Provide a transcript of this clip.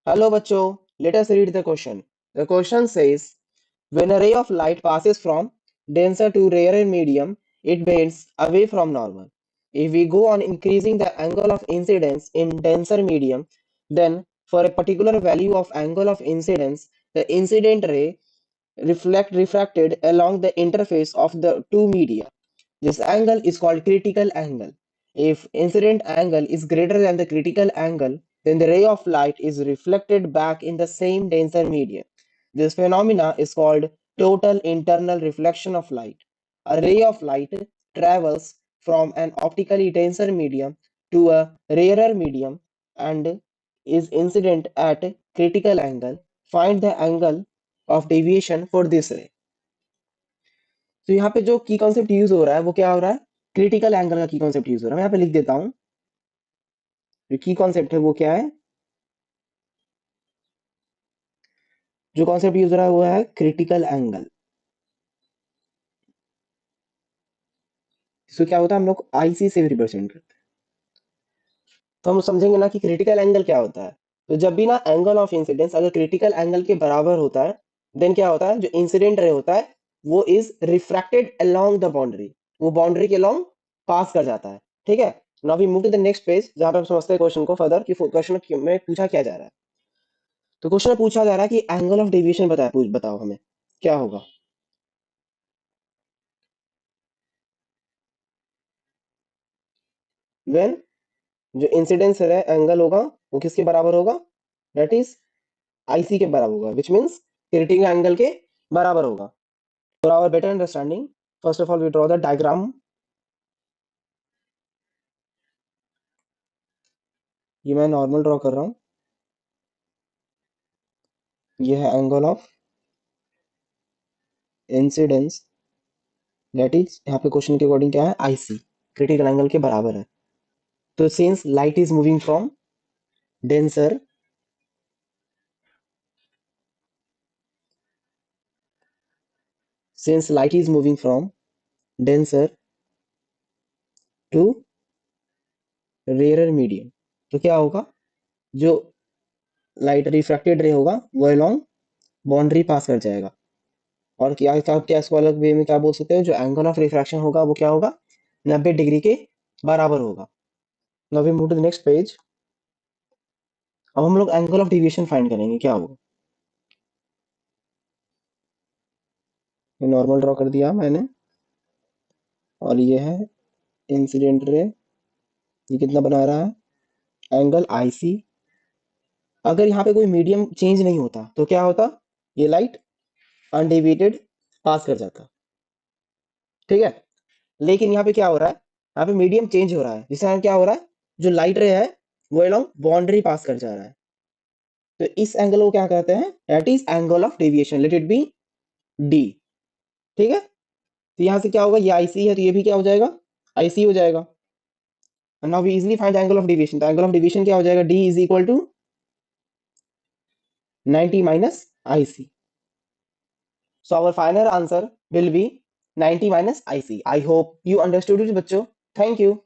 Hello bachcho, let us read the question. The question says, when a ray of light passes from denser to rarer medium, it bends away from normal. If we go on increasing the angle of incidence in denser medium, then for a particular value of angle of incidence, the incident ray refracted along the interface of the two media. This angle is called critical angle. If incident angle is greater than the critical angle, then the ray of light is reflected back in the same denser medium. This phenomena is called total internal reflection of light. A ray of light travels from an optically denser medium to a rarer medium and is incident at critical angle. Find the angle of deviation for this ray. तो यहाँ पे जो की concept use हो रहा है वो क्या हो रहा है? क्रिटिकल एंगल का की कॉन्सेप्ट यूज हो रहा है। मैं यहाँ पे लिख देता हूँ, जो की कॉन्सेप्ट है वो क्या है? जो कॉन्सेप्ट यूज हो रहा है वो है क्रिटिकल एंगल। इसको क्या होता है, हम लोग आईसी से भी रिप्रेजेंट करते हैं। तो हम समझेंगे ना कि क्रिटिकल एंगल क्या होता है। तो जब भी ना एंगल ऑफ इंसिडेंस अगर क्रिटिकल एंगल के बराबर होता है, देन क्या होता है, जो इंसिडेंट रे होता है वो is refracted along the boundary, वो बाउंड्री के अलोंग पास कर जाता है। ठीक है, now we move to the next page, जहां पे हम समझते हैं क्वेश्चन को फर्दर कि क्वेश्चन में पूछा क्या जा रहा है। तो क्वेश्चन में पूछा जा रहा है कि एंगल ऑफ डेविएशन बताओ हमें क्या होगा। व्हेन जो इंसिडेंस है एंगल होगा वो किसके बराबर होगा? दैट इज आईसी के बराबर होगा, विच मीन्स क्रिटिकल एंगल के बराबर होगा। For our better understanding, first of all we draw the diagram. ये मैं नॉर्मल ड्रॉ कर रहा हूँ। ये है angle of incidence, that is यहाँ पे क्वेश्चन के अकॉर्डिंग क्या है, आईसी क्रिटिकल एंगल के बराबर है। तो since light is moving from denser since light is moving from denser to rarer medium, तो क्या होगा, जो लाइट रिफ्रैक्टेड रे होगा वो अलोंग बाउंड्री पास कर जाएगा। और क्या इसको अलग वे में क्या बोल सकते हैं, जो एंगल ऑफ रिफ्रैक्शन होगा वो क्या होगा, 90 डिग्री के बराबर होगा। Now we move to the next page. अब हम लोग एंगल ऑफ डेविएशन फाइंड करेंगे, क्या होगा। नॉर्मल ड्रॉ कर दिया मैंने, और ये है इंसिडेंट रे, ये कितना बना रहा है, एंगल आईसी। अगर यहाँ पे कोई मीडियम चेंज नहीं होता तो क्या होता, ये लाइट अनडेविएटेड पास कर जाता। ठीक है, लेकिन यहाँ पे क्या हो रहा है, यहाँ पे मीडियम चेंज हो रहा है, जिससे यहाँ क्या हो रहा है, जो लाइट रे है वो अलोंग बाउंड्री पास कर जा रहा है। तो इस एंगल को क्या कहते हैं, that is angle of deviation, let it be D. ठीक है, तो यहाँ से क्या होगा, ये आईसी है तो ये भी क्या हो जाएगा, आईसी हो जाएगा। Now we easily find angle of deviation. तो एंगल ऑफ डेविएशन क्या हो जाएगा, d is equal to 90 minus i c. So our final answer will be 90 minus IC. I hope you understood it, बच्चों. Thank you.